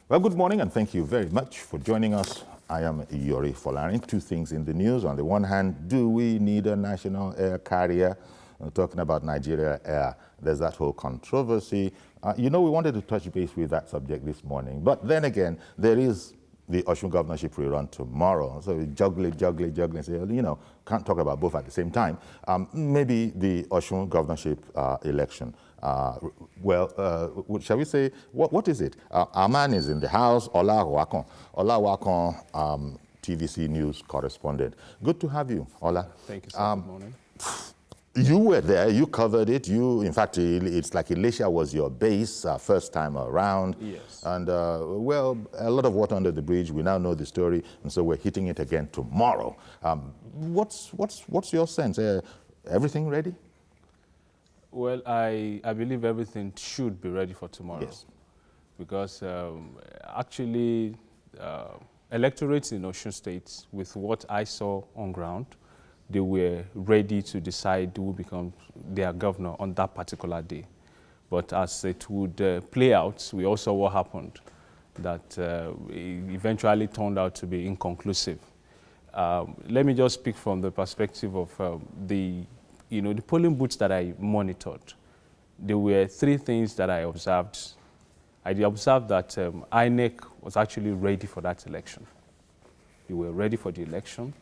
Well, good morning and thank you very much for joining us. I am Yori Folarin. Two things in the news. On the one hand, do we need a national air carrier? Talking about Nigeria Air, there's that whole controversy. We wanted to touch base with that subject this morning. But then again, there is the Osun governorship rerun tomorrow. So we juggle, say, can't talk about both at the same time. Maybe the Osun governorship election. Shall we say, what is it? Our man is in the house, Ola Wakon, TVC News correspondent. Good to have you, Ola. Thank you, sir. Good morning. You were there, you covered it. In fact, it's like Elisha was your base first time around. Yes. And a lot of water under the bridge. We now know the story, and so we're hitting it again tomorrow. What's your sense? Everything ready? Well, I believe everything should be ready for tomorrow. Yes. Because actually, electorates in Osun State, with what I saw on ground, they were ready to decide who becomes their governor on that particular day. But as it would play out, we also saw what happened, that it eventually turned out to be inconclusive. Let me just speak from the perspective of the polling booths that I monitored. There were three things that I observed. I observed that INEC was actually ready for that election. They were ready for the election.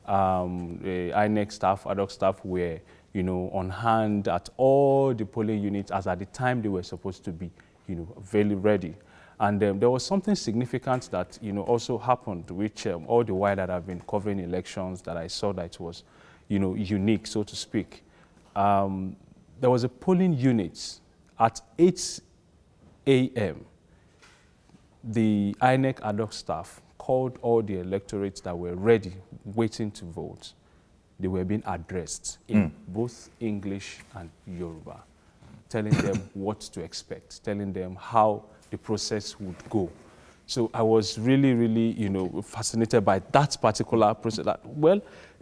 The INEC staff, ad hoc staff were, on hand at all the polling units as at the time they were supposed to be, very ready. And there was something significant that, also happened, which all the while that I've been covering elections, that I saw that it was, unique, so to speak. There was a polling unit at 8 a.m. The INEC ad hoc staff called all the electorates that were ready, waiting to vote. They were being addressed in both English and Yoruba, telling them what to expect, telling them how the process would go. So I was really, really, fascinated by that particular process.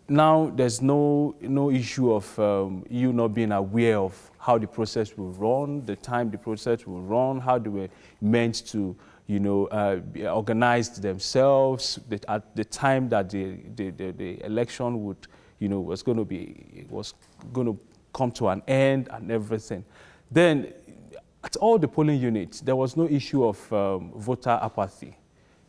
Now there's no issue of you not being aware of how the process will run, the time the process will run, how they were meant to organized themselves at the time that the election would, was going to come to an end and everything. Then, at all the polling units, there was no issue of voter apathy.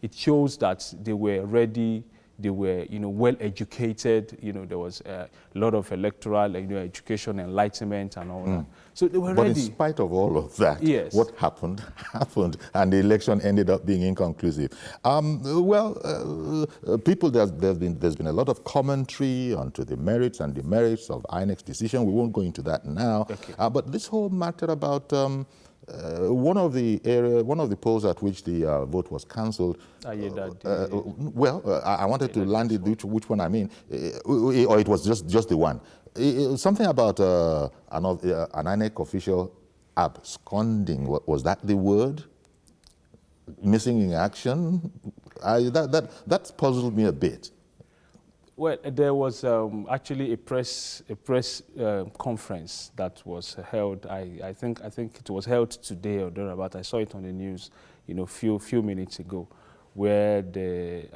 It shows that they were ready. They were, well educated. There was a lot of electoral, education, enlightenment, and all that. So they were ready. But in spite of all of that, yes, what happened, and the election ended up being inconclusive. There's been a lot of commentary onto the merits and demerits of INEC's decision. We won't go into that now. Okay. But this whole matter about one of the polls at which the vote was cancelled. I wanted to land it which one I mean, or it was just the one. Something about an INEC official absconding. Was that the word? Missing in action. That puzzled me a bit. Well, there was actually a press conference that was held. I think it was held today or thereabout. I saw it on the news, few minutes ago, where the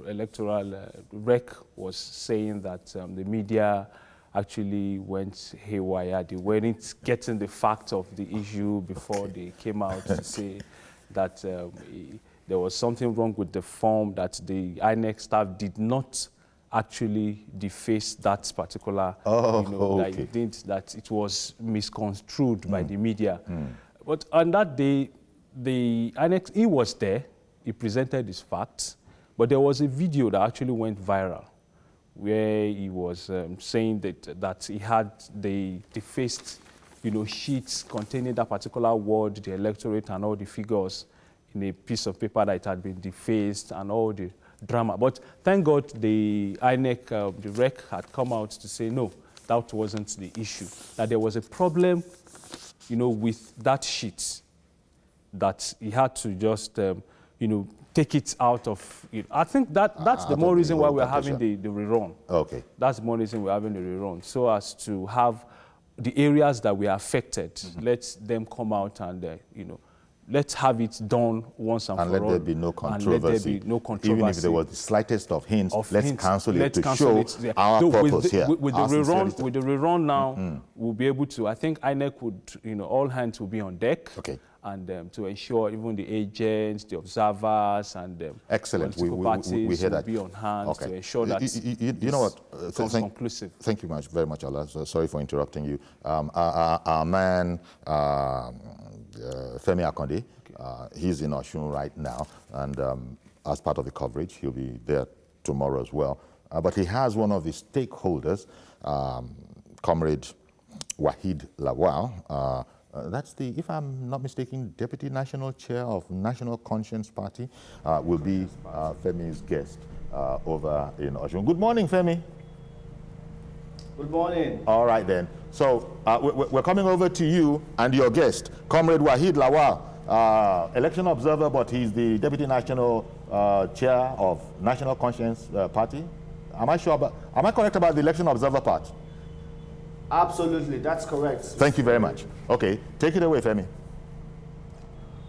electoral rec was saying that the media actually went haywire. They weren't getting the fact of the issue before they came out to say that there was something wrong with the form, that the INEC staff did not actually deface that particular, that it was misconstrued by the media. But on that day, the INEC, he was there, he presented his facts, but there was a video that actually went viral where he was saying that he had the defaced, sheets containing that particular word, the electorate and all the figures, in a piece of paper that had been defaced and all the drama. But thank God the INEC, the REC had come out to say, no, that wasn't the issue. That there was a problem, with that sheet, that he had to just, take it out of it. I think that's the more reason why we're having the rerun. Okay. That's the more reason we're having the rerun, so as to have the areas that were affected, let them come out and, let's have it done once and for all. And let there be no controversy. And let there be no controversy. Even if there was the slightest of hints, let's cancel it to show our purpose here. With the rerun now, we'll be able to, I think INEC would, all hands will be on deck. Okay. And to ensure even the agents, the observers, and excellent. Political parties we hear will that. be on hand to ensure that you know what? Conclusive. Thank you very much, Allah. So sorry for interrupting you. Our man, Femi Akonde, he's in Osun right now, and as part of the coverage, he'll be there tomorrow as well. But he has one of the stakeholders, Comrade Wahid Lawal. That's the, if I'm not mistaken, Deputy National Chair of National Conscience Party, will be Femi's guest over in Osun. Good morning, Femi. Good morning. All right then. So we're coming over to you and your guest, Comrade Wahid Lawal, election observer, but he's the Deputy National Chair of National Conscience Party. Am I correct about the election observer part? Absolutely, that's correct. Thank you very much. Okay, take it away, Femi.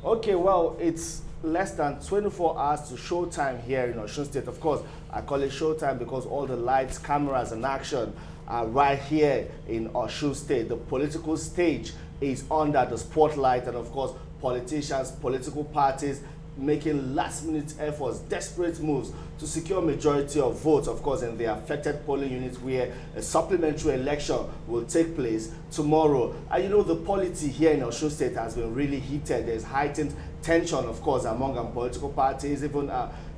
Okay, well, it's less than 24 hours to showtime here in Osun State. Of course, I call it showtime because all the lights, cameras, and action are right here in Osun State. The political stage is under the spotlight, and of course, politicians, political parties, making last-minute efforts, desperate moves to secure majority of votes, of course, in the affected polling units where a supplementary election will take place tomorrow. And you know, the polity here in Osun State has been really heated. There's heightened tension, of course, among political parties, even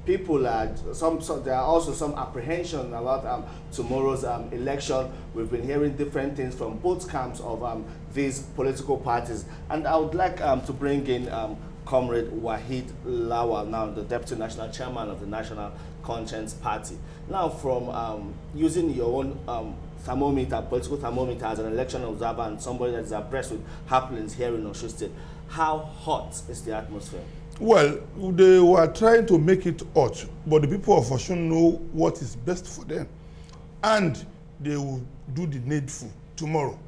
people, there are also some apprehension about tomorrow's election. We've been hearing different things from both camps of these political parties. And I would like to bring in Comrade Wahid Lawal, now the Deputy National Chairman of the National Conscience Party. Now, from using your own thermometer, political thermometer as an election observer and somebody that is abreast with happenings here in Osun State, how hot is the atmosphere? Well, they were trying to make it hot, but the people of Osun know what is best for them, and they will do the needful tomorrow.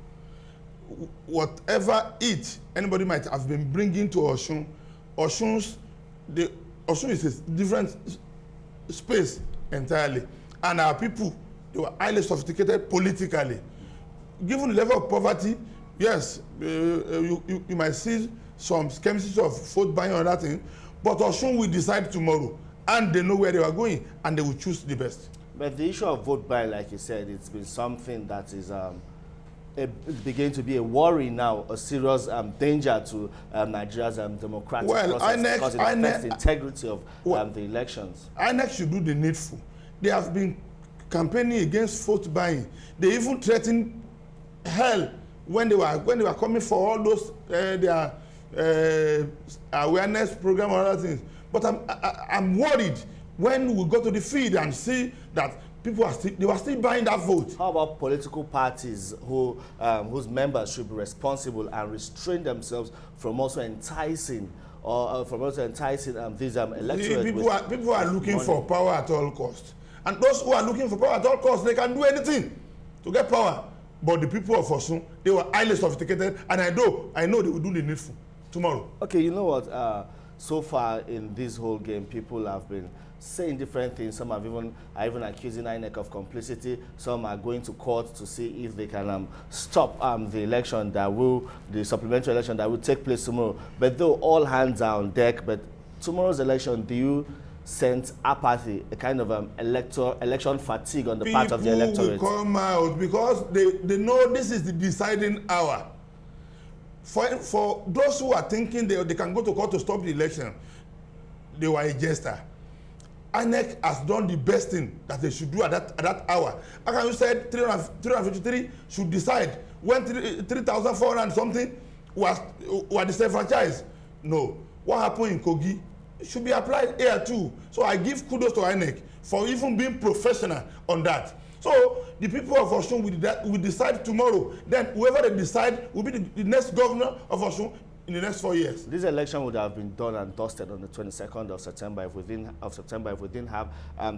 Whatever anybody might have been bringing to Osun, Osun is a different space entirely, and our people, they were highly sophisticated politically. Given the level of poverty, yes, you might see some skepticism of vote buying or that thing, but Osun will decide tomorrow, and they know where they are going, and they will choose the best. But the issue of vote buying, like you said, it's been something that is beginning to be a worry now, a serious danger to Nigeria's democratic process, because it affects the integrity of the elections. INEC should do the needful. They have been campaigning against vote buying. They even threatened hell when they were coming for all those their awareness program or other things. But I'm worried when we go to the field and see that people were still buying that vote. How about political parties whose members should be responsible and restrain themselves from also enticing these electorate? People are looking for power at all costs, and those who are looking for power at all costs, they can do anything to get power. But the people of Osun, they were highly sophisticated, and I know they will do the needful tomorrow. Okay, you know what? So far in this whole game, people have been saying different things. Some are even accusing INEC of complicity. Some are going to court to see if they can stop the election the supplementary election that will take place tomorrow. But though all hands are on deck, but tomorrow's election, do you sense apathy, a kind of election fatigue on the part of the electorate? People will come out because they know this is the deciding hour. For those who are thinking they can go to court to stop the election, they were a jester. INEC has done the best thing that they should do at that hour. How can you say 353 should decide when 3,400 something were disenfranchised? No. What happened in Kogi should be applied here too. So I give kudos to INEC for even being professional on that. So the people of Osun will decide tomorrow. Then whoever they decide will be the next governor of Osun in the next 4 years. This election would have been done and dusted on the 22nd of September if we didn't have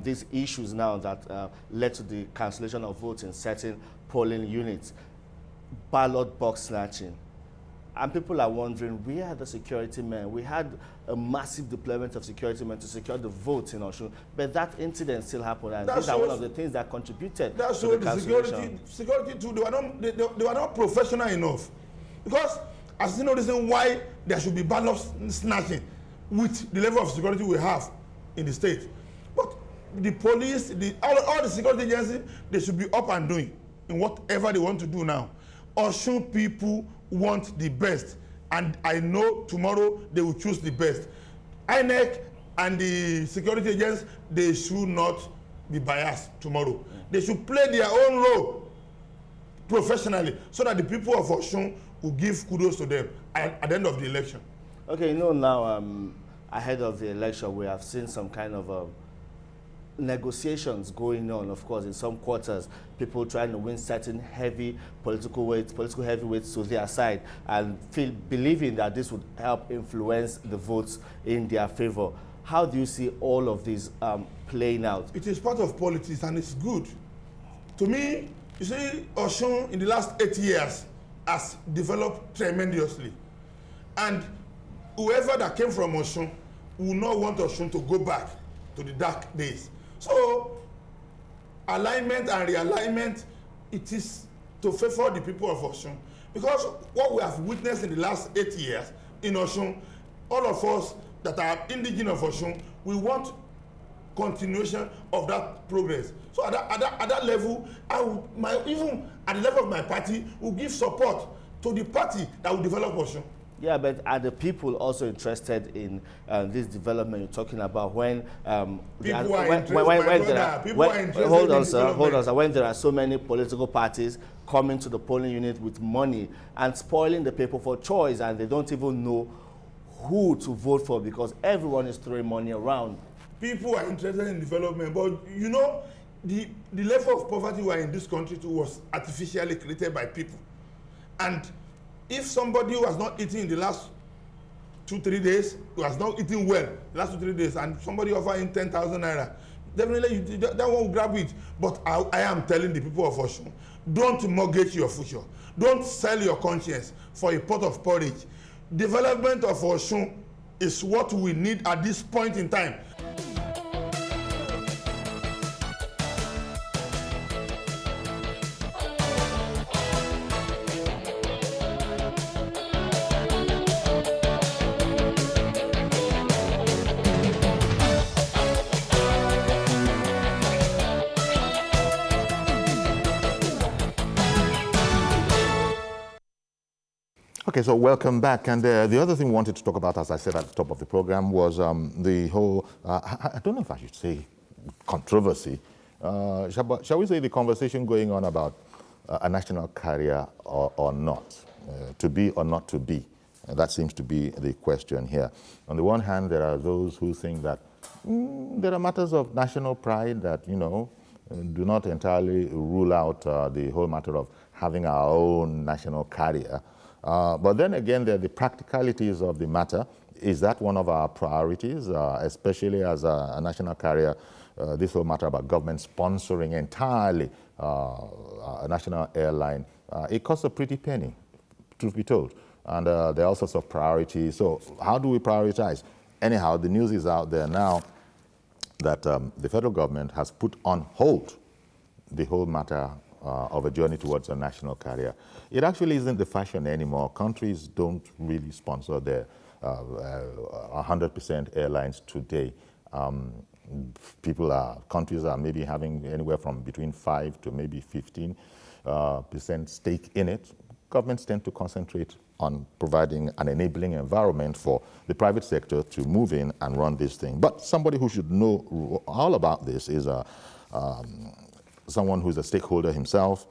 these issues now that led to the cancellation of votes in certain polling units. Ballot box snatching. And people are wondering, where are the security men? We had a massive deployment of security men to secure the votes in Osun, but that incident still happened, and these are one of the things that contributed to the cancellation. Security too, they were not professional enough. Because I see no reason why there should be ballot snatching with the level of security we have in the state. But the police, all the security agencies, they should be up and doing in whatever they want to do now. Osun people want the best, and I know tomorrow they will choose the best. INEC and the security agents, they should not be biased tomorrow. They should play their own role professionally so that the people of Osun will give kudos to them at the end of the election. Okay, you know, now ahead of the election, we have seen some kind of negotiations going on, of course, in some quarters, people trying to win certain heavy political heavyweights to their side and believing that this would help influence the votes in their favor. How do you see all of this playing out? It is part of politics, and it's good. To me, you see, Osun in the last 8 years has developed tremendously. And whoever that came from Osun will not want Osun to go back to the dark days. So, alignment and realignment, it is to favor the people of Osun. Because what we have witnessed in the last 8 years in Osun, all of us that are indigenous of Osun, we want continuation of that progress. So at that level, even at the level of my party, will give support to the party that will develop Osun. Yeah, but are the people also interested in this development you're talking about when people are interested? Hold on, sir. When there are so many political parties coming to the polling unit with money and spoiling the people for choice, and they don't even know who to vote for because everyone is throwing money around. People are interested in development, but you know, the level of poverty we are in this country too was artificially created by people. And if somebody who has not eaten in the last 2-3 days, who has not eaten well the last 2-3 days, and somebody offer him 10,000 naira, definitely that one will grab it. But I am telling the people of Osun, don't mortgage your future. Don't sell your conscience for a pot of porridge. Development of Osun is what we need at this point in time. Okay, so welcome back. And the other thing we wanted to talk about, as I said at the top of the program, was the whole, I don't know if I should say controversy. Shall we say the conversation going on about a national carrier or not, to be or not to be? That seems to be the question here. On the one hand, there are those who think that there are matters of national pride that, you know, do not entirely rule out the whole matter of having our own national carrier. But then again, there are the practicalities of the matter. Is that one of our priorities, especially as a national carrier? This whole matter about government sponsoring entirely a national airline, it costs a pretty penny, truth be told. And there are all sorts of priorities. So how do we prioritize? Anyhow, the news is out there now that the federal government has put on hold the whole matter of a journey towards a national carrier. It actually isn't the fashion anymore. Countries don't really sponsor their 100% airlines today. Countries are maybe having anywhere from between 5 to maybe 15% stake in it. Governments tend to concentrate on providing an enabling environment for the private sector to move in and run this thing. But somebody who should know all about this is someone who's a stakeholder himself,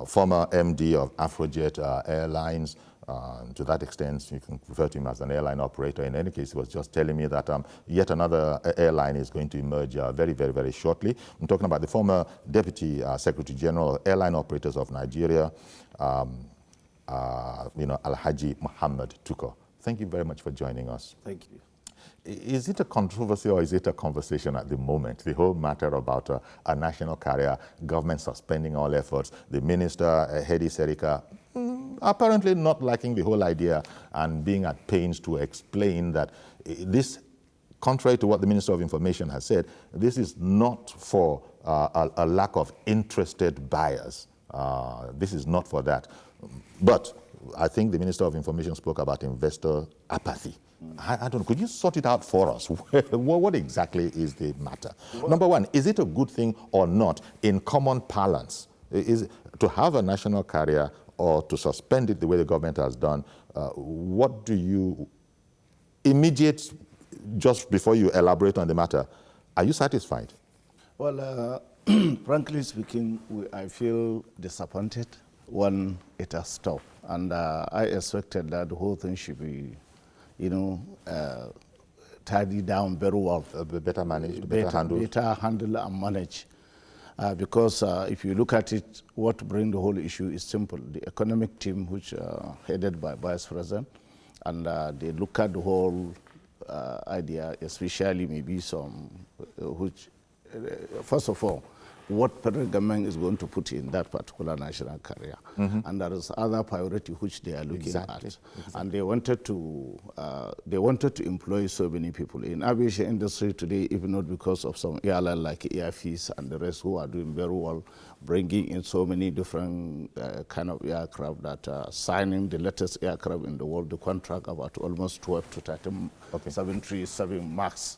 former MD of Afrojet Airlines. To that extent, you can refer to him as an airline operator. In any case, he was just telling me that yet another airline is going to emerge very, very, very shortly. I'm talking about the former Deputy Secretary General of Airline Operators of Nigeria, Alhaji Muhammad Tuko. Thank you very much for joining us. Thank you. Is it a controversy or is it a conversation at the moment? The whole matter about a national carrier, government suspending all efforts, the minister, Hedi Serika, apparently not liking the whole idea and being at pains to explain that this, contrary to what the Minister of Information has said, this is not for a lack of interested buyers. This is not for that. But I think the Minister of Information spoke about investor apathy. I don't know, could you sort it out for us? What exactly is the matter? Well, number one, is it a good thing or not in common parlance? Is to have a national carrier or to suspend it the way the government has done? What do you immediate, just before you elaborate on the matter, are you satisfied? Well, frankly speaking, I feel disappointed when it has stopped. And I expected that the whole thing should be, tidied down very well. Better managed, better handled. Better handled and managed. Because if you look at it, what brings the whole issue is simple. The economic team, which headed by Vice President, and they look at the whole idea, especially maybe some, which, first of all, what federal government is going to put in that particular national carrier. And there is other priority which they are looking at. And they wanted to employ so many people. In aviation industry today, if not because of some airline like Airfees and the rest who are doing very well, bringing in so many different kind of aircraft that are signing the latest aircraft in the world, the contract about almost 12 to 13 737 MAX.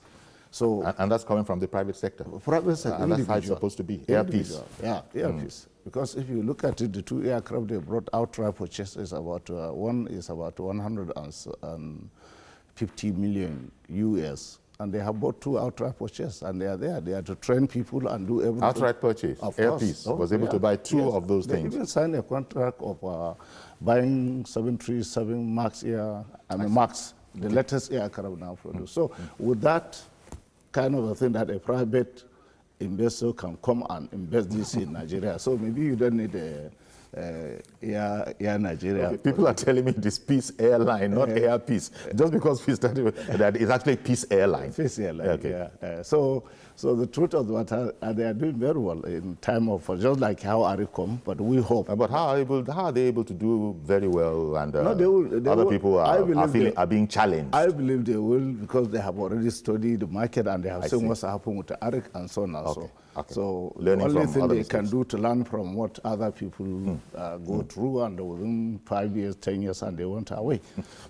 So, and that's coming from the private sector. Private sector. And that's how it's supposed to be. Airpiece. Yeah, Airpiece. Because if you look at it, the two aircraft they brought outright purchase is about one is about 150 million US, and they have bought two outright purchase, and they are there. They are to train people and do everything. Outright purchase. Airpiece was able to buy two of those things. They even signed a contract of buying 737 MAX MAX, the latest aircraft now produced. So with that kind of a thing that a private investor can come and invest this in Nigeria. So maybe you don't need Air Nigeria. Okay. People are telling me this Peace Airline, not Airpeace. Just because we started with that, it's actually Peace Airline. Peace Airline, okay. Yeah. So the truth of the matter, they are doing very well in time of, just like how ARICOM, but we hope. But how are they able to do very well and no, they other will, people are being challenged? I believe they will because they have already studied the market and they have seen what's happened with the ARIC and so on and so. Okay. So learning the only thing they mistakes. can do to learn from what other people go through, and within 5 years, 10 years, and they went away.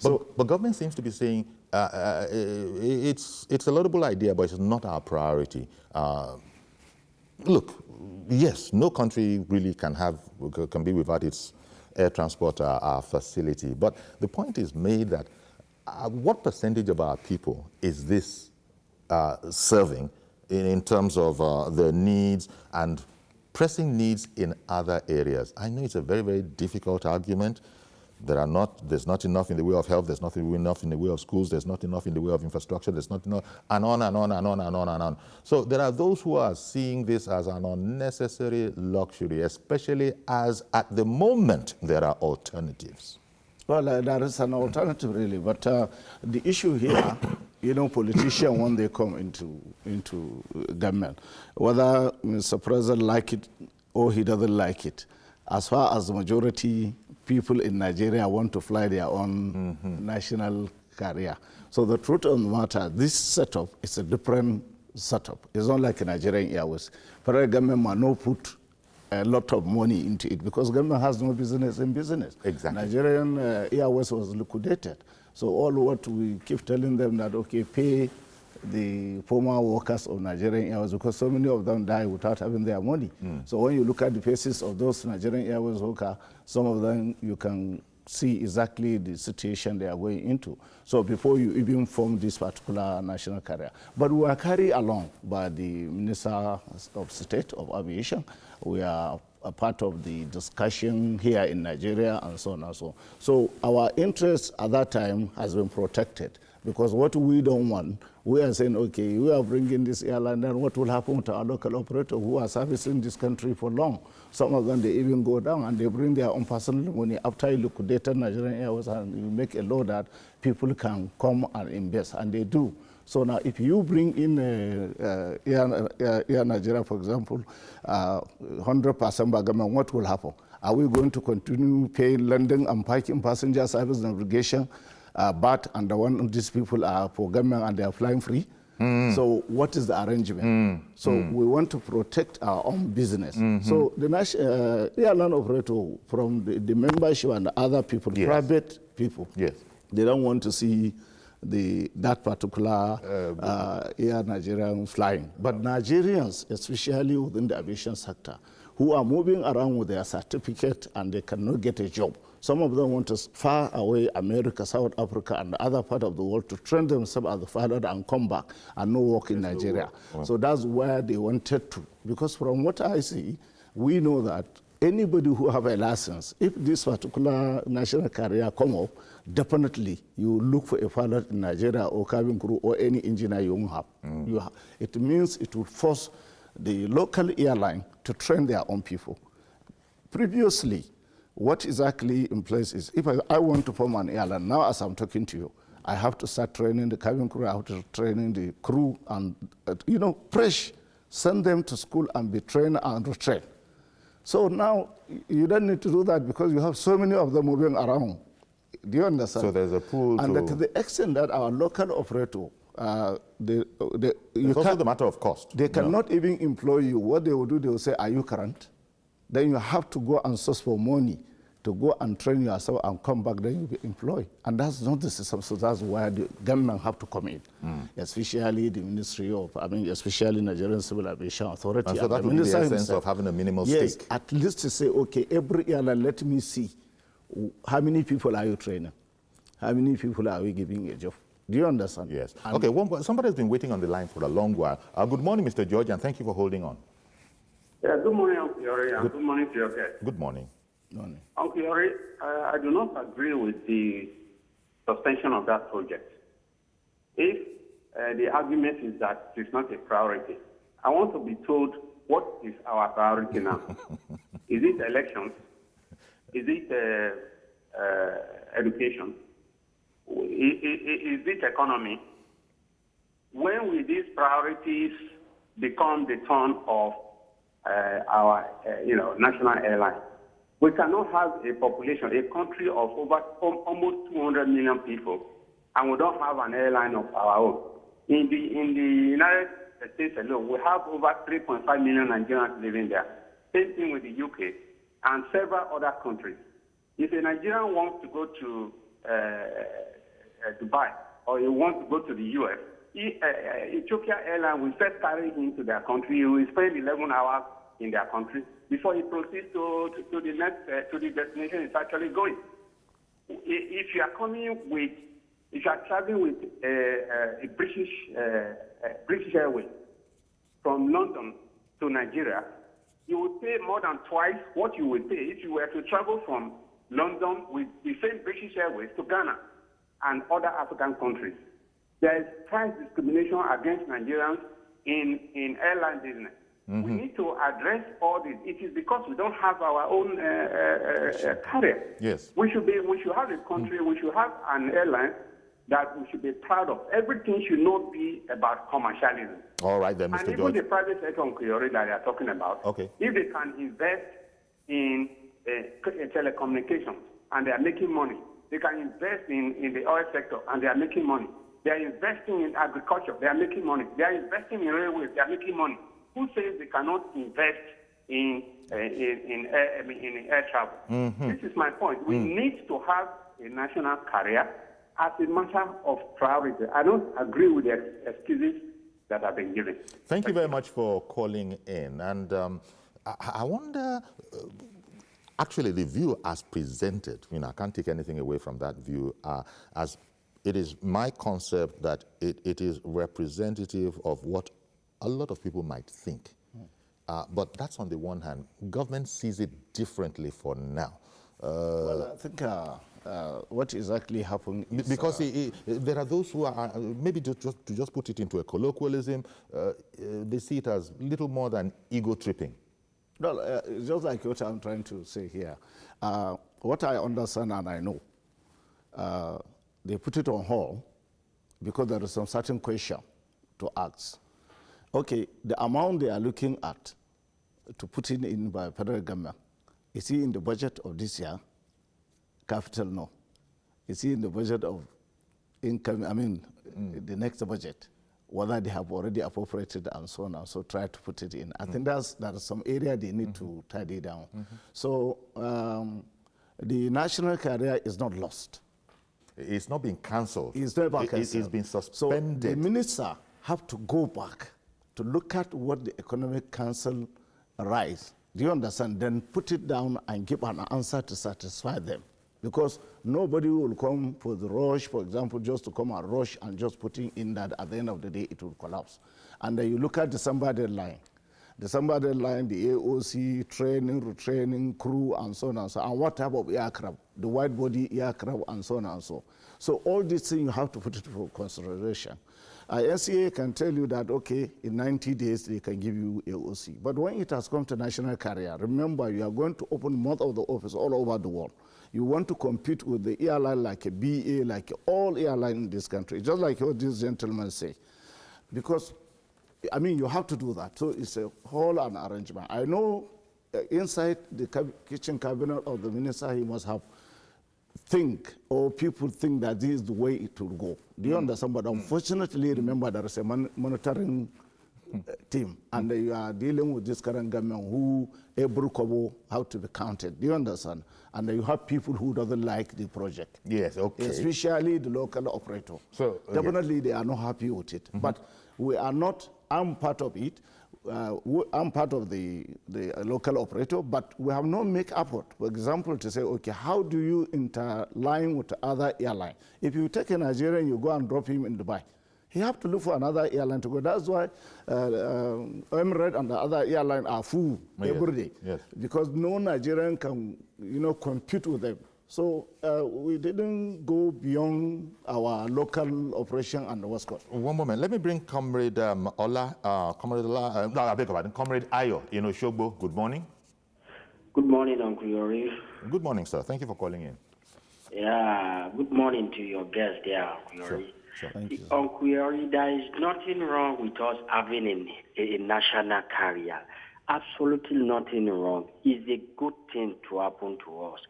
But government seems to be saying it's a laudable idea, but it's not our priority. Look, yes, no country really can be without its air transport facility. But the point is made that what percentage of our people is this serving in terms of the needs and pressing needs in other areas? I know it's a very, very difficult argument. There's not enough in the way of health, there's not enough in the way of schools, there's not enough in the way of infrastructure, there's not enough, and on and on and on and on and on. So there are those who are seeing this as an unnecessary luxury, especially as at the moment there are alternatives. Well, there is an alternative really, but the issue here, politicians, when they come into government, whether Mr. President like it or he doesn't like it, as far as the majority people in Nigeria want to fly their own national carrier. So the truth of the matter, this setup is a different setup. It's not like Nigerian Airways. Federal government might not put a lot of money into it because government has no business in business. Exactly. Nigerian Airways was liquidated. So all what we keep telling them that, okay, pay the former workers of Nigerian Airways because so many of them die without having their money. So when you look at the faces of those Nigerian Airways workers, some of them you can see exactly the situation they are going into. So before you even form this particular national carrier. But we are carried along by the Minister of State of Aviation. We are a part of the discussion here in Nigeria and so on and so on. So our interest at that time has been protected because what we don't want, we are saying, okay, we are bringing this airline, then what will happen to our local operator who are servicing this country for long? Some of them, they even go down and they bring their own personal money after you liquidate Nigerian Airways and you make a law that people can come and invest, and they do. So now if you bring in Air Nigeria, for example, 100% by government, what will happen? Are we going to continue paying landing and parking, passenger service, navigation, but and the one these people are for government and they are flying free? So what is the arrangement? We want to protect our own business. So the national airline operator, from the membership and the other people, private people, they don't want to see that particular Air Nigerian flying. But Nigerians, especially within the aviation sector, who are moving around with their certificate and they cannot get a job. Some of them want to far away, America, South Africa, and the other part of the world to train themselves as a pilot and come back and no work in Nigeria. So that's where they wanted to. Because from what I see, we know that anybody who have a license, if this particular national carrier come up, definitely you look for a pilot in Nigeria or cabin crew or any engineer you won't have. It means it will force the local airline to train their own people. Previously, what is actually in place is, if I want to form an airline, now as I'm talking to you, I have to start training the cabin crew, I have to train the crew, and, fresh, send them to school and be trained and retrained. So now, you don't need to do that because you have so many of them moving around. Do you understand? So there's a pool and to the extent that our local operator, it's also the matter of cost. They cannot even employ you. What they will do, they will say, are you current? Then you have to go and source for money to go and train yourself and come back, then you'll be employed. And that's not the system, so that's where the government have to come in, especially the Ministry of, especially Nigerian Civil Aviation Authority. And so that would be the essence of having a minimal stake. Yes, at least to say, okay, every airline, let me see, how many people are you training? How many people are we giving a job? Do you understand? Yes. Okay, somebody has been waiting on the line for a long while. Good morning, Mr. George, and thank you for holding on. Yeah, good morning, Uncle Yori, and good morning to your guest. Good morning. Uncle Yori, I do not agree with the suspension of that project. If the argument is that it's not a priority, I want to be told what is our priority now. Is it elections? Is it education? Is it economy? When will these priorities become the turn of our national airline? We cannot have a population, a country of over almost 200 million people, and we don't have an airline of our own. In the United States alone, we have over 3.5 million Nigerians living there. Same thing with the UK and several other countries. If a Nigerian wants to go to Dubai or he wants to go to the US, Ethiopia Airlines will first carry him to their country. He will spend 11 hours in their country before he proceeds to the next to the destination he's actually going. If you are traveling with a British Airways from London to Nigeria, you will pay more than twice what you would pay if you were to travel from London with the same British Airways to Ghana and other African countries. There is price discrimination against Nigerians in airline business. We need to address all this. It is because we don't have our own carrier. Yes. We should have a country, we should have an airline that we should be proud of. Everything should not be about commercialism. All right then, Mr. And even George. the private sector that they are talking about, if they can invest in telecommunications and they are making money, they can invest in the oil sector and they are making money. They are investing in agriculture, they are making money. They are investing in railways, they are making money. Who says they cannot invest in air travel? This is my point. We need to have a national carrier as a matter of priority. I don't agree with the excuses that have been given. Thank you very much for calling in. And I wonder, actually, the view as presented, I can't take anything away from that view, as it is my concept that it is representative of what a lot of people might think. But that's on the one hand. Government sees it differently for now. Well, I think what exactly happened is... Because there are those who are, maybe to just put it into a colloquialism, they see it as little more than ego tripping. Well, just like what I'm trying to say here, what I understand and I know, they put it on hold because there is some certain question to ask. Okay, the amount they are looking at to put in by federal government Is he in the budget of this year? Capital, no. Is he in the budget of income, the next budget? Whether they have already appropriated and so on and so try to put it in. I think that's some area they need to tidy down. So the national career is not lost. It's not been cancelled. It's not been cancelled. It's been suspended. So the minister have to go back to look at what the Economic Council writes. Do you understand? Then put it down and give an answer to satisfy them. Because nobody will come for the rush, for example, just to come and rush and just putting in that at the end of the day it will collapse. And then you look at December deadline. December deadline, the AOC, training, retraining, crew, and so on and so on. And what type of aircraft? The wide body aircraft, and so on and so on. So all these things you have to put it for consideration. NCA can tell you that, okay, in 90 days they can give you AOC. But when it has come to national career, remember you are going to open most of the office all over the world. You want to compete with the airline like a BA, like all airlines in this country, just like what this gentleman say. Because, you have to do that. So it's a whole an arrangement. I know inside the kitchen cabinet of the minister, he must have people think that this is the way it will go. Do you understand? But unfortunately, remember there is a monitoring team, and you are dealing with this current government who every kobo have to be counted. Do you understand? And you have people who doesn't like the project. Yes, okay. Especially the local operator. So definitely they are not happy with it. But we are not. I'm part of it. I'm part of the local operator, but we have not make effort, for example, to say, okay, how do you interline with the other airline? If you take a Nigerian, you go and drop him in Dubai. He have to look for another airline to go. That's why Emirates and the other airline are full every day. Yes. Because no Nigerian can, compete with them. So we didn't go beyond our local operation and the West Coast. One moment. Let me bring Comrade Comrade Ayo in Oshogbo. Good morning. Good morning, Uncle Yori. Good morning, sir. Thank you for calling in. Yeah, good morning to your guest there, Uncle Yori. Sure. Thank you. Uncle Yori, there is nothing wrong with us having a national carrier. Absolutely nothing wrong. It's a good thing to happen to us.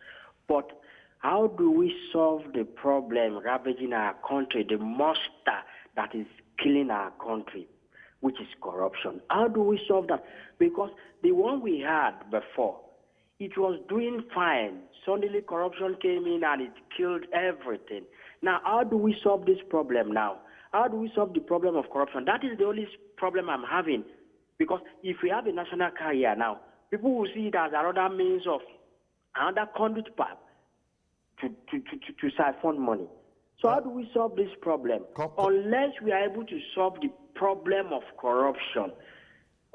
But how do we solve the problem ravaging our country, the monster that is killing our country, which is corruption? How do we solve that? Because the one we had before, it was doing fine. Suddenly corruption came in and it killed everything. Now, how do we solve this problem now? How do we solve the problem of corruption? That is the only problem I'm having. Because if we have a national carrier now, people will see it as another means of another conduit path to siphon money. So how do we solve this problem? Unless we are able to solve the problem of corruption,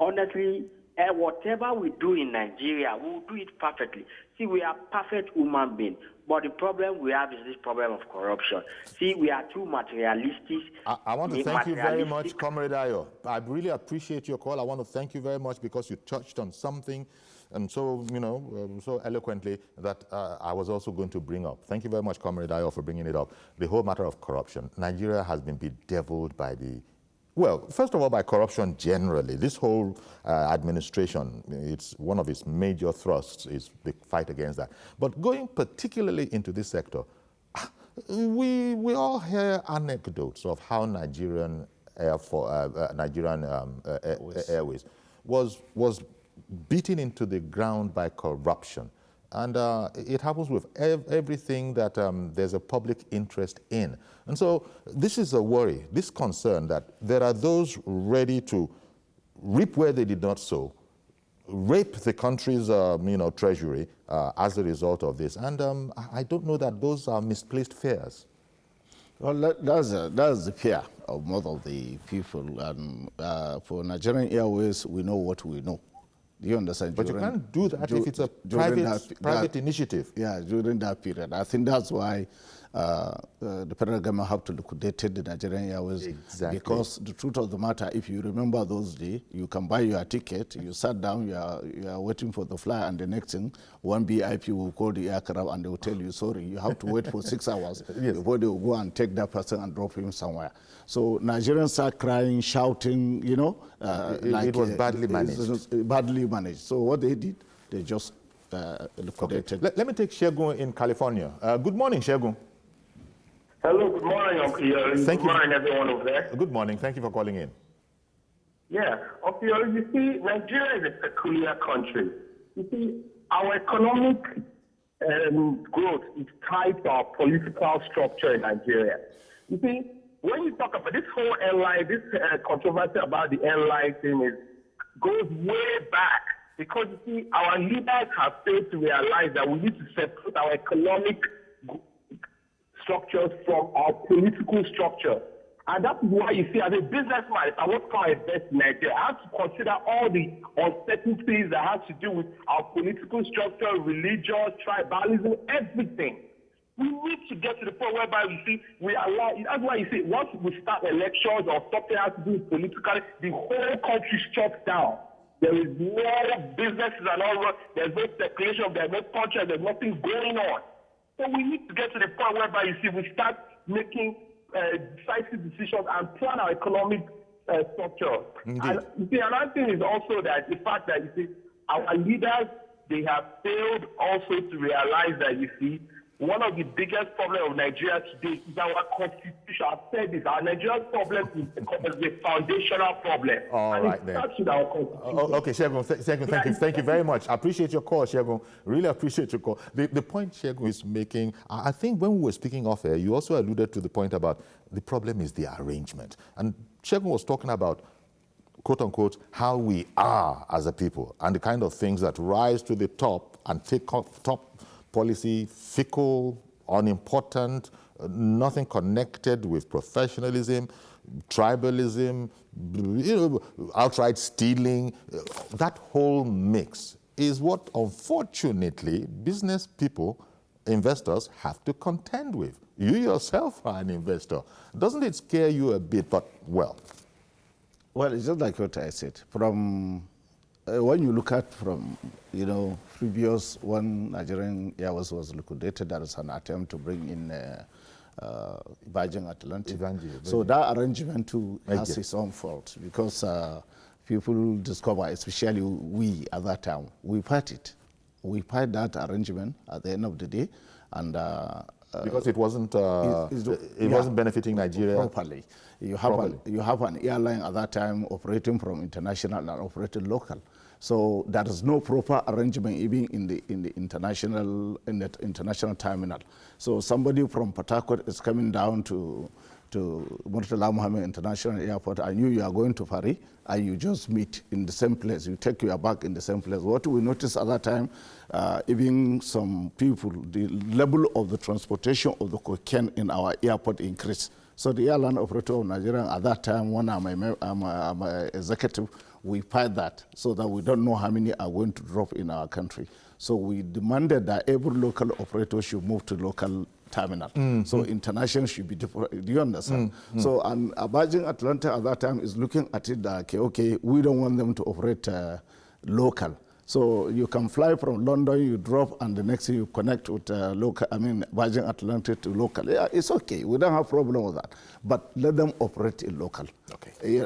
honestly, whatever we do in Nigeria, we will do it perfectly. See, we are perfect human beings, but the problem we have is this problem of corruption. See, we are too materialistic. I want to thank you very much, Comrade Ayo. I really appreciate your call. I want to thank you very much because you touched on something and so, so eloquently that I was also going to bring up. Thank you very much, Comrade Ayo, for bringing it up. The whole matter of corruption. Nigeria has been bedeviled by first of all, by corruption generally. This whole administration, it's one of its major thrusts is the fight against that. But going particularly into this sector, we all hear anecdotes of how Nigerian Airways was beaten into the ground by corruption. And it happens with everything that there's a public interest in. And so this is a worry, this concern that there are those ready to reap where they did not sow, rape the country's treasury as a result of this. And I don't know that those are misplaced fears. Well, that's the fear of most of the people. And for Nigerian Airways, we know what we know. Do you understand? But you can't do that if it's a private initiative. Yeah, during that period. I think that's why the federal government have to liquidate the Nigerian Airways. Exactly. Because the truth of the matter, if you remember those days, you can buy your ticket, you sat down, you are waiting for the flight, and the next thing, one BIP will call the aircraft and they will tell you, sorry, you have to wait for 6 hours before they will go and take that person and drop him somewhere. So Nigerians start crying, shouting, it was badly managed. Badly managed. So what they did, they just liquidated. Okay. Let me take Shegun in California. Good morning, Shegun. Hello, good morning, Uncle Yori. Good morning, everyone over there. Good morning. Thank you for calling in. Yeah, Uncle Yori, you see, Nigeria is a peculiar country. You see, our economic growth is tied to our political structure in Nigeria. You see, when you talk about this whole airline, this controversy about the airline thing goes way back. Because you see, our leaders have failed to realize that we need to separate our economic structures from our political structure. And that's why you see, as a businessman, if I want to invest in Nigeria, I have to consider all the uncertainties that have to do with our political structure, religion, tribalism, everything. We need to get to the point whereby we see we allow. That's why you see, once we start elections or something has to do with politically, the whole country shuts down. There is no businesses and all. There's no speculation. There's no contract. There's nothing going on. So we need to get to the point whereby you see we start making decisive decisions and plan our economic structure. Indeed. And you see, another thing is also that the fact that you see our leaders, they have failed also to realize that you see one of the biggest problems of Nigeria today is our constitution. I've said this. Our Nigerian problem is a foundational problem. All and right, it then. starts with our constitution. Okay, Shegun, thank you very much. I appreciate your call, Shegun. Really appreciate your call. The point Shegun is making, I think when we were speaking off air, you also alluded to the point about the problem is the arrangement. And Shegun was talking about, quote unquote, how we are as a people and the kind of things that rise to the top and take up top policy, fickle, unimportant, nothing connected with professionalism, tribalism, outright stealing. That whole mix is what, unfortunately, business people, investors have to contend with. You yourself are an investor. Doesn't it scare you a bit? But, well, it's just like what I said. From when you look at from, previous when Nigerian Airways was liquidated, there was an attempt to bring in Virgin Atlantic. So that arrangement too has its own fault because people discover, especially we at that time, we fight it. We fight that arrangement at the end of the day, and because it wasn't wasn't benefiting Nigeria properly. You have an airline at that time operating from international and operating local. So there is no proper arrangement even in the international terminal. So somebody from Port Harcourt is coming down to Murtala Mohammed International Airport, and you are going to Paris, and you just meet in the same place. You take your bag in the same place. What we noticed at that time, even some people, the level of the transportation of the cocaine in our airport increased. So the airline operator of Nigeria at that time, when I'm an executive, we fight that so that we don't know how many are going to drop in our country. So we demanded that every local operator should move to local terminal. So international should be different. Do you understand? So and Virgin Atlantic at that time is looking at it that, okay, we don't want them to operate local. So you can fly from London, you drop, and the next thing you connect with Virgin Atlantic to local. Yeah, it's okay. We don't have problem with that. But let them operate in local,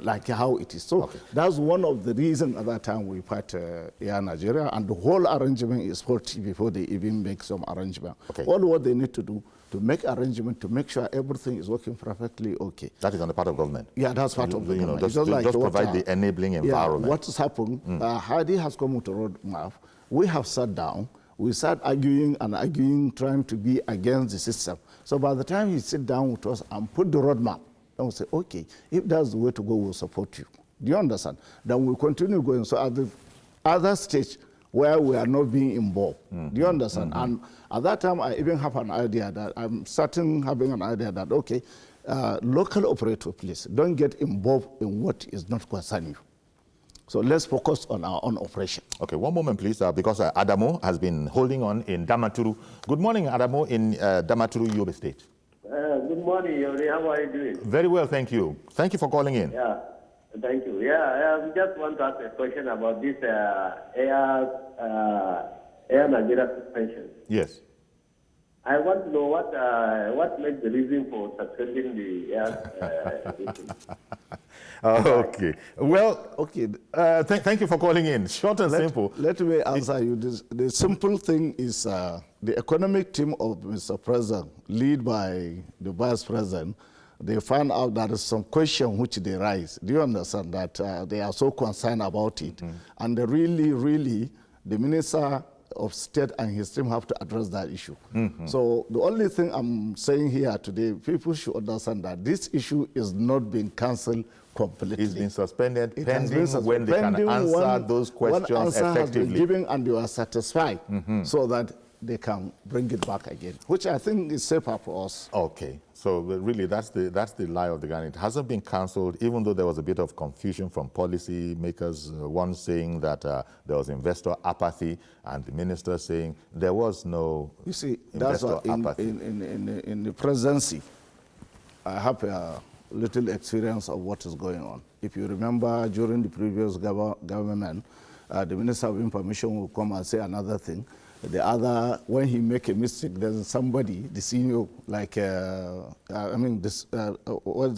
like how it is. So that's one of the reasons at that time we fight Air Nigeria, and the whole arrangement is faulty before they even make some arrangement. All what they need to do to make arrangement to make sure everything is working perfectly okay. That is on the part of government. Yeah, that's part of the government. Just provide the enabling environment. Yeah, what's happened, Hadi has come with a roadmap. We have sat down. We start arguing, trying to be against the system. So by the time he sit down with us and put the roadmap, then we say, okay, if that's the way to go, we'll support you. Do you understand? Then we'll continue going. So at the other stage, where we are not being involved. Do you understand? And at that time, I even have an idea that having an idea that, okay, local operator, please, don't get involved in what is not concerning you. So let's focus on our own operation. Okay, one moment, please, because Adamo has been holding on in Damaturu. Good morning, Adamo, in Damaturu, Yobe State. Good morning, Yori. How are you doing? Very well, thank you. Thank you for calling in. Yeah, thank you. Yeah, I just want to ask a question about this Air Nigeria suspension. Yes. I want to know what makes the reason for suspending the air. Okay. Well, okay. Thank you for calling in. Short and simple. Let me answer you. The simple thing is the economic team of Mr. President, led by the Vice President, they found out that there is some question which they raise. Do you understand that they are so concerned about it? And they really, the Minister of State and his team have to address that issue. So the only thing I'm saying here today, people should understand that this issue is not being cancelled completely. It's been suspended pending when they can answer those questions one answer effectively. Has been given and you are satisfied so that they can bring it back again, which I think is safer for us. Okay, so really that's the lie of the gun. It hasn't been cancelled, even though there was a bit of confusion from policy makers, one saying that there was investor apathy, and the minister saying there was no You see, that's what in the presidency, I have a little experience of what is going on. If you remember, during the previous government, the Minister of Information will come and say another thing. The other, when he make a mistake, there's somebody, the senior, like, what's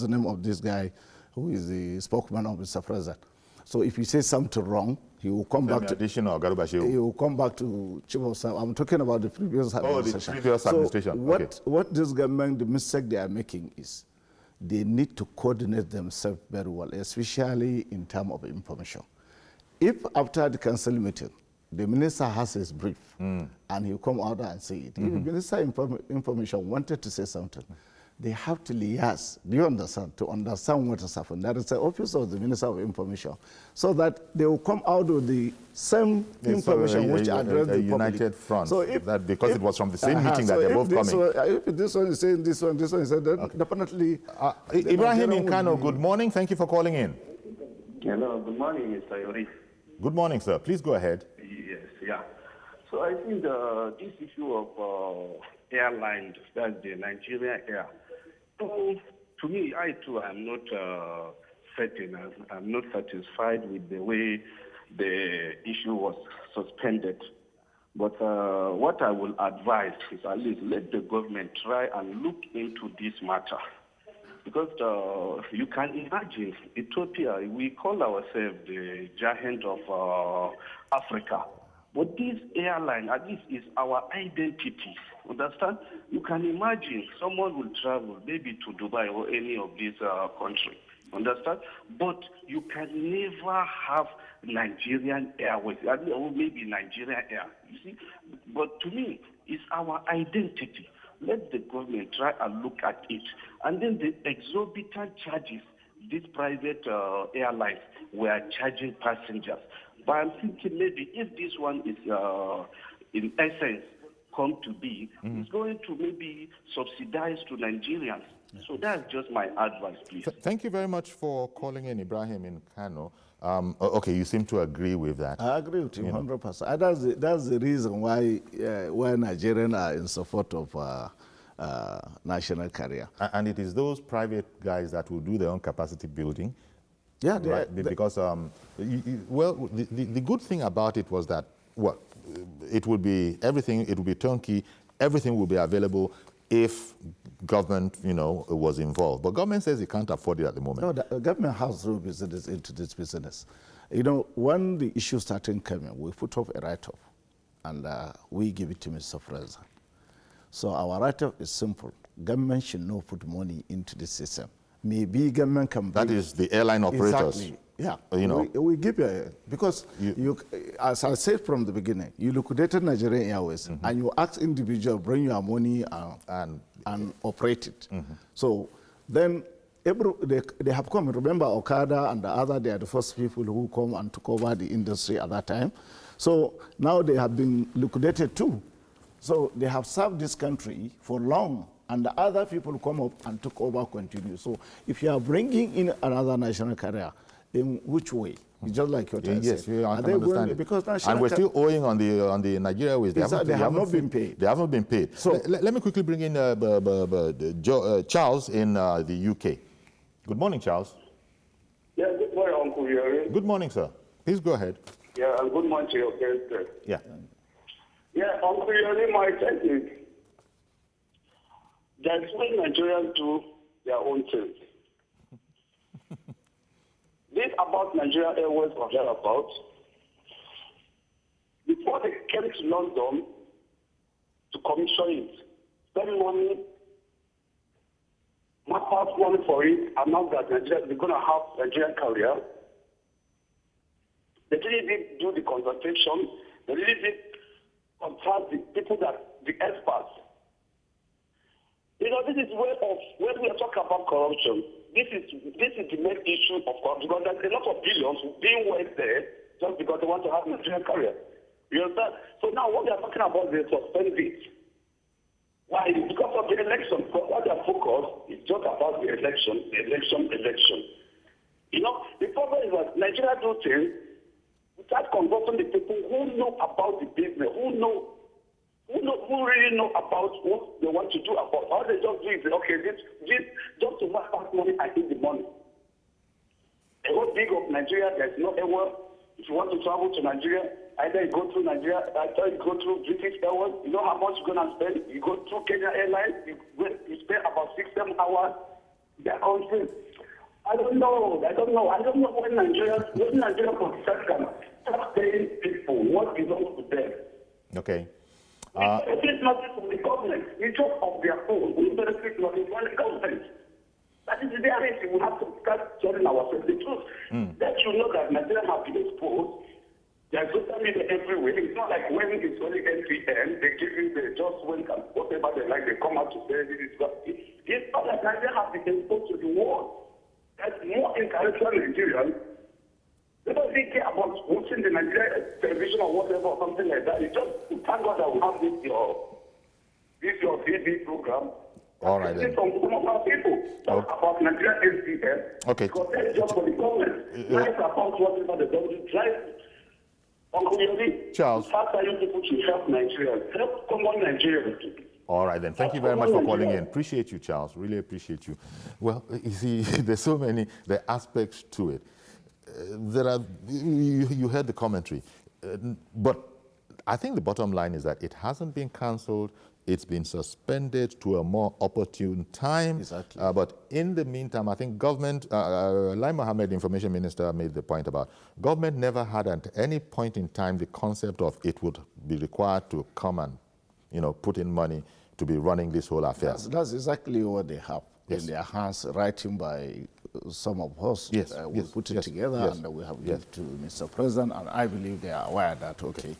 the name of this guy who is the spokesman of Mr. President? So if he says something wrong, he will come back to he will come back to chief of staff. I'm talking about the previous administration. The previous administration. What this government, the mistake they are making is they need to coordinate themselves very well, especially in terms of information. If after the council meeting, the minister has his brief and he'll come out and say it. If the minister information wanted to say something, they have to liaise, do you understand, to understand what has happened. That is the office of the Minister of Information, so that they will come out with the same information which address the united front. So because it was from the same meeting so that they're both coming. If this one is saying this one is saying that, definitely. Ibrahim in Kano, good morning. Thank you for calling in. Hello, good morning, Mr. Yori. Good morning, sir. Please go ahead. Yes, yeah. So I think this issue of airlines, that's the Nigerian Air. So to me, I too am not certain. I'm not satisfied with the way the issue was suspended. But what I will advise is at least let the government try and look into this matter. Because you can imagine, Ethiopia, we call ourselves the giant of Africa. But this airline, at least, is our identity. Understand? You can imagine someone will travel maybe to Dubai or any of these countries. Understand? But you can never have Nigerian Airways, or maybe Nigerian Air. You see? But to me, it's our identity. Let the government try and look at it. And then the exorbitant charges these private airlines were charging passengers. But I'm thinking maybe if this one is, in essence, come to be, it's going to maybe subsidize to Nigerians. So that's just my advice, please. Thank you very much for calling in, Ibrahim in Kano. Okay, you seem to agree with that. I agree with you 100%. That's the reason why Nigerians are in support of national carrier. And it is those private guys that will do their own capacity building. Yeah, because the good thing about it was that it would be everything. It would be turnkey. Everything will be available if government, was involved. But government says it can't afford it at the moment. No, the government has no business into this business. When the issue started coming, we put up a write-off, and we give it to Mr. President. So our write-off is simple. Government should not put money into the system. Maybe government can bring... That is the airline operators. Exactly. Yeah. We give you because as I said from the beginning, you liquidated Nigerian Airways and you ask individual bring your money and operate it. So then they have come. Remember Okada and the other, they are the first people who come and took over the industry at that time. So now they have been liquidated too. So they have served this country for long, and the other people come up and took over, continue. So if you are bringing in another national carrier, in which way? It's just like what I said. Yes, I can understand it. And we're still owing on the Nigeria Airways. They have not been paid. They haven't been paid. So let me quickly bring in Charles in the UK. Good morning, Charles. Yeah, good morning, Uncle Yuri. Good morning, sir. Please go ahead. Yeah, and good morning to your guest. Yeah. Yeah, Uncle Yuri, my take is that's when Nigerians do their own things. This about Nigeria Airways or thereabouts. Before they came to London to commission it, spend money, map out money for it, announced that Nigeria, they're going to have Nigerian carrier. They really did do the consultation. They really did consult the people the experts. You know, this is way of, when we are talking about corruption, this is the main issue of corruption, because there's a lot of billions being wasted there just because they want to have Nigerian carrier. You understand? So now what they are talking about, they suspend it. Why? Because of the election. Because what their focus is just about the election. You know, the problem is that Nigeria do things without consulting the people who know about the business, who really know about what they want to do about. All they just do is, okay, this just to make out money, I need the money. The whole big of Nigeria, there's no airway. If you want to travel to Nigeria, either you go through Nigeria, either you go through British Airways. You know how much you're going to spend? You go through Kenya Airlines, you spend about 6-7 hours. Their country. I don't know when Nigeria politicians can start paying people what belongs to them. Okay. We benefit nothing from the government. It's just of their own. We benefit nothing from the government. That is the reality. We have to start telling ourselves the truth. That you know that Nigeria have been exposed. There's social media everywhere. It's not like when it's only NPN, they give you the just when whatever they like, they come out to say this is what. It's not like Nigeria have been exposed to the world. There's more intellectual Nigerians. They don't really care about watching the Nigerian television or whatever or something like that. It's just to thank God that we have this your TV program. All right then. From some of our people about Nigeria SDF. Okay. Because that's just for the government. It's about whatever the government drives. Uncle Yori, Charles. how are you people to help Nigeria? Help common Nigerians. All right then. Thank you very much for calling in. Appreciate you, Charles. Really appreciate you. Well, you see, there's so many aspects to it. You heard the commentary, but I think the bottom line is that it hasn't been cancelled. It's been suspended to a more opportune time. Exactly. But in the meantime, I think government, Lai Mohammed, the information minister, made the point about government never had at any point in time the concept of it would be required to come and, put in money to be running this whole affair. That's exactly what they have in their hands, writing by some of us. Yes, we put it together and we have given to Mr. President, and I believe they are aware that, okay,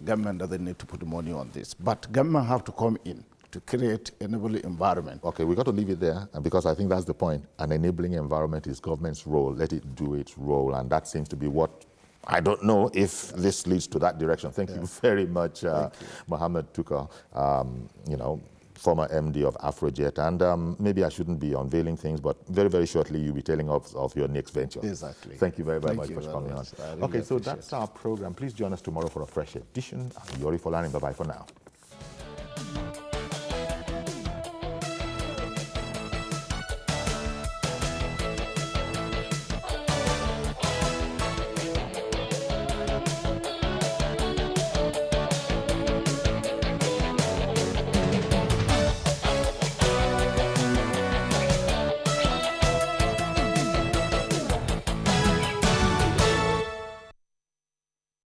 government doesn't need to put money on this. But government have to come in to create an enabling environment. Okay, we got to leave it there because I think that's the point. An enabling environment is government's role. Let it do its role, and that seems to be what, I don't know if this leads to that direction. Thank you very much, Mohammed Tuka, former MD of Afrojet. And maybe I shouldn't be unveiling things, but very, very shortly you'll be telling us of your next venture. Exactly. Thank you very, very much for coming on. Really okay, so that's our program. Please join us tomorrow for a fresh edition. I'm Yori Folani. Bye-bye for now.